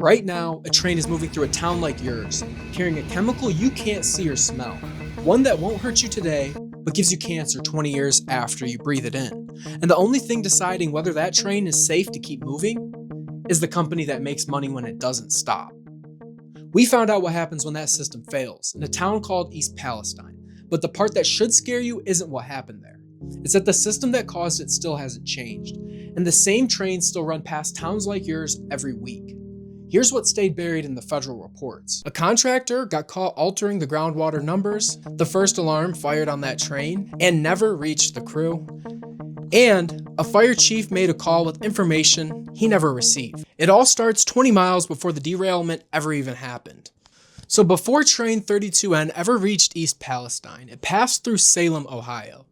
Right now, a train is moving through a town like yours, carrying a chemical you can't see or smell. One that won't hurt you today, but gives you cancer 20 years after you breathe it in. And the only thing deciding whether that train is safe to keep moving is the company that makes money when it doesn't stop. We found out what happens when that system fails in a town called East Palestine. But the part that should scare you isn't what happened there. It's that the system that caused it still hasn't changed, and the same trains still run past towns like yours every week. Here's what stayed buried in the federal reports. A contractor got caught altering the groundwater numbers, the first alarm fired on that train, and never reached the crew. And a fire chief made a call with information he never received. It all starts 20 miles before the derailment ever even happened. So before train 32N ever reached East Palestine, it passed through Salem, Ohio.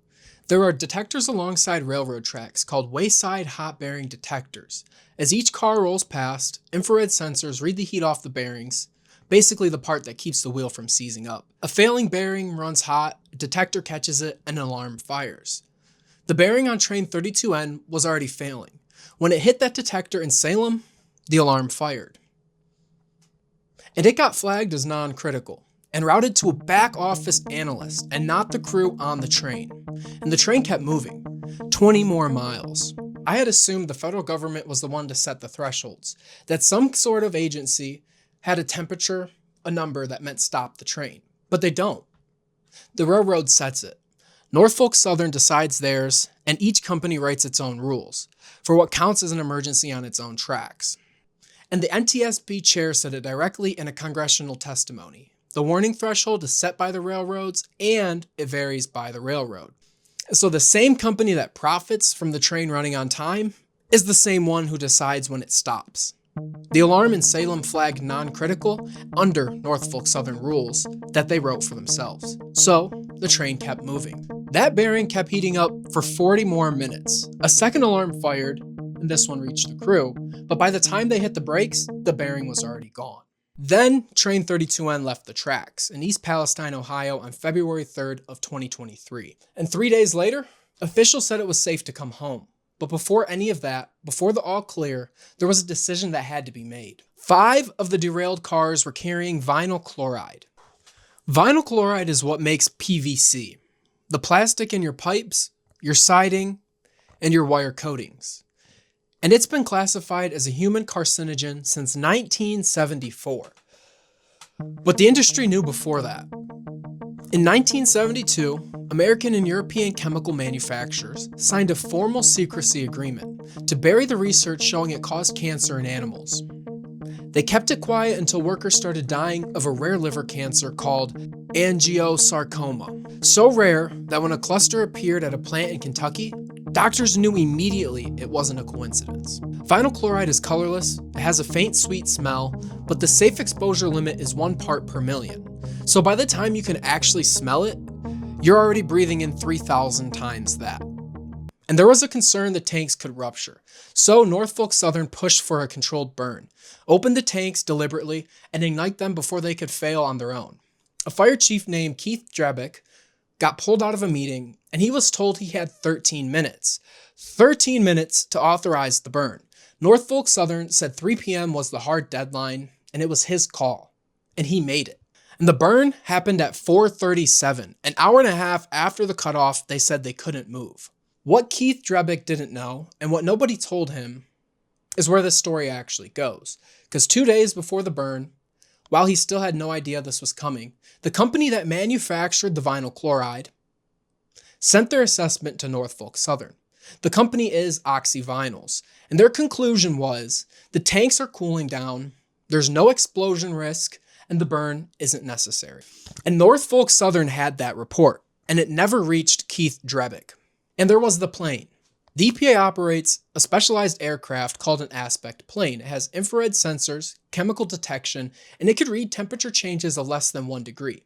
There are detectors alongside railroad tracks called wayside hot bearing detectors. As each car rolls past, infrared sensors read the heat off the bearings, basically the part that keeps the wheel from seizing up. A failing bearing runs hot, a detector catches it, and an alarm fires. The bearing on train 32N was already failing. When it hit that detector in Salem, the alarm fired. And it got flagged as non-critical and routed to a back office analyst and not the crew on the train. And the train kept moving, 20 more miles. I had assumed the federal government was the one to set the thresholds, that some sort of agency had a temperature, a number that meant stop the train. But they don't. The railroad sets it. Norfolk Southern decides theirs, and each company writes its own rules for what counts as an emergency on its own tracks. And the NTSB chair said it directly in a congressional testimony. The warning threshold is set by the railroads, and it varies by the railroad. So the same company that profits from the train running on time is the same one who decides when it stops. The alarm in Salem flagged non-critical under Norfolk Southern rules that they wrote for themselves. So the train kept moving. That bearing kept heating up for 40 more minutes. A second alarm fired, and this one reached the crew, but by the time they hit the brakes, the bearing was already gone. Then train 32N left the tracks in East Palestine, Ohio on February 3rd of 2023. And 3 days later, officials said it was safe to come home. But before any of that, before the all clear, there was a decision that had to be made. 5 of the derailed cars were carrying vinyl chloride. Vinyl chloride is what makes PVC, the plastic in your pipes, your siding, and your wire coatings. And it's been classified as a human carcinogen since 1974. But the industry knew before that. In 1972, American and European chemical manufacturers signed a formal secrecy agreement to bury the research showing it caused cancer in animals. They kept it quiet until workers started dying of a rare liver cancer called angiosarcoma. So rare that when a cluster appeared at a plant in Kentucky, doctors knew immediately it wasn't a coincidence. Vinyl chloride is colorless, it has a faint sweet smell, but the safe exposure limit is 1 part per million. So by the time you can actually smell it, you're already breathing in 3,000 times that. And there was a concern the tanks could rupture. So Norfolk Southern pushed for a controlled burn, opened the tanks deliberately, and ignite them before they could fail on their own. A fire chief named Keith Drebick got pulled out of a meeting, and he was told he had 13 minutes. 13 minutes to authorize the burn. Norfolk Southern said 3 p.m. was the hard deadline, and it was his call. And he made it. And the burn happened at 4:37, an hour and a half after the cutoff. They said they couldn't move. What Keith Drebick didn't know, and what nobody told him, is where this story actually goes. Because 2 days before the burn, while he still had no idea this was coming, the company that manufactured the vinyl chloride sent their assessment to Norfolk Southern. The company is Oxyvinyls, and their conclusion was the tanks are cooling down, there's no explosion risk, and the burn isn't necessary. And Norfolk Southern had that report, and it never reached Keith Drebick. And there was the plane. The EPA operates a specialized aircraft called an aspect plane. It has infrared sensors, chemical detection, and it could read temperature changes of less than 1 degree.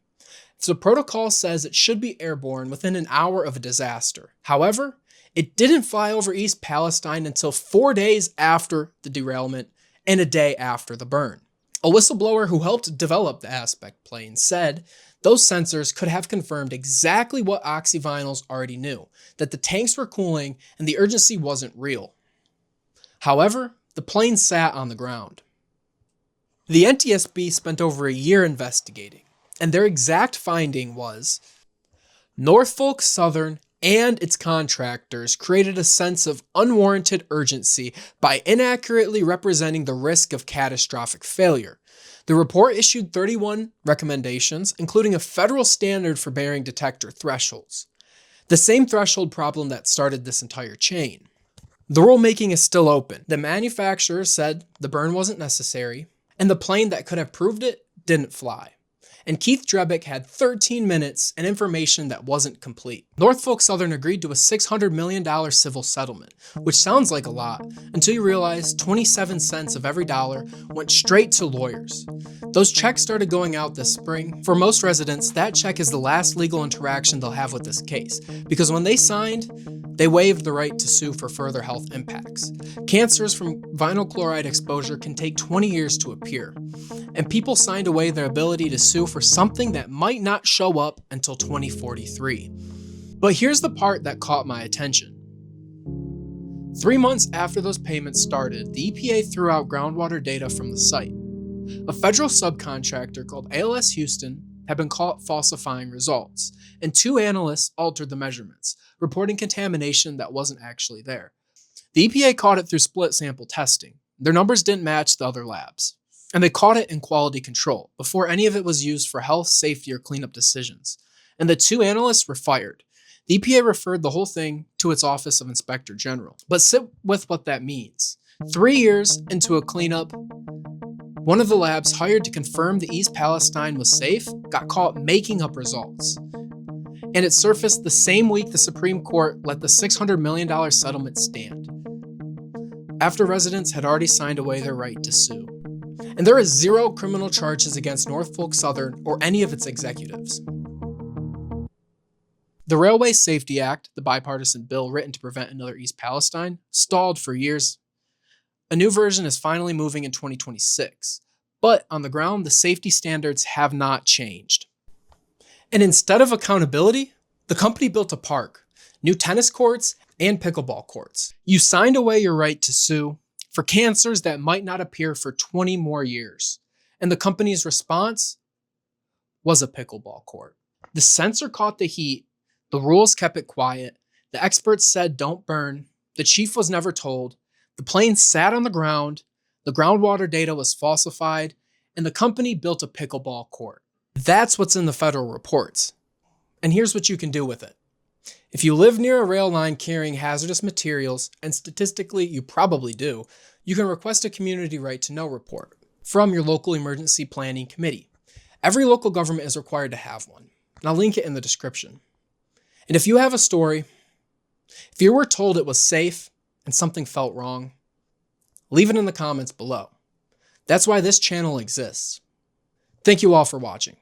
So protocol says it should be airborne within an hour of a disaster. However, it didn't fly over East Palestine until 4 days after the derailment and a day after the burn. A whistleblower who helped develop the aspect plane said those sensors could have confirmed exactly what Oxyvinyls already knew, that the tanks were cooling and the urgency wasn't real. However, the plane sat on the ground. The NTSB spent over a year investigating, and their exact finding was Norfolk Southern and its contractors created a sense of unwarranted urgency by inaccurately representing the risk of catastrophic failure. The report issued 31 recommendations, including a federal standard for bearing detector thresholds, the same threshold problem that started this entire chain. The rulemaking is still open. The manufacturer said the burn wasn't necessary, and the plane that could have proved it didn't fly. And Keith Drebick had 13 minutes and information that wasn't complete. Norfolk Southern agreed to a $600 million civil settlement, which sounds like a lot, until you realize 27 cents of every dollar went straight to lawyers. Those checks started going out this spring. For most residents, that check is the last legal interaction they'll have with this case, because when they signed, they waived the right to sue for further health impacts. Cancers from vinyl chloride exposure can take 20 years to appear, and people signed away their ability to sue for something that might not show up until 2043. But here's the part that caught my attention. 3 months after those payments started, the EPA threw out groundwater data from the site. A federal subcontractor called ALS Houston had been caught falsifying results, and 2 analysts altered the measurements, reporting contamination that wasn't actually there. The EPA caught it through split sample testing. Their numbers didn't match the other labs, and they caught it in quality control before any of it was used for health, safety, or cleanup decisions. And the 2 analysts were fired. The EPA referred the whole thing to its Office of Inspector General. But sit with what that means. 3 years into a cleanup, one of the labs hired to confirm the East Palestine was safe got caught making up results. And it surfaced the same week the Supreme Court let the $600 million settlement stand, after residents had already signed away their right to sue. And there is 0 criminal charges against Norfolk Southern or any of its executives. The Railway Safety Act, the bipartisan bill written to prevent another East Palestine, stalled for years. A new version is finally moving in 2026, but on the ground, the safety standards have not changed. And instead of accountability, the company built a park, new tennis courts, and pickleball courts. You signed away your right to sue for cancers that might not appear for 20 more years. And the company's response was a pickleball court. The sensor caught the heat, the rules kept it quiet, the experts said don't burn, the chief was never told, the plane sat on the ground, the groundwater data was falsified, and the company built a pickleball court. That's what's in the federal reports. And here's what you can do with it. If you live near a rail line carrying hazardous materials, and statistically you probably do, you can request a community right to know report from your local emergency planning committee. Every local government is required to have one, and I'll link it in the description. And if you have a story, if you were told it was safe and something felt wrong, leave it in the comments below. That's why this channel exists. Thank you all for watching.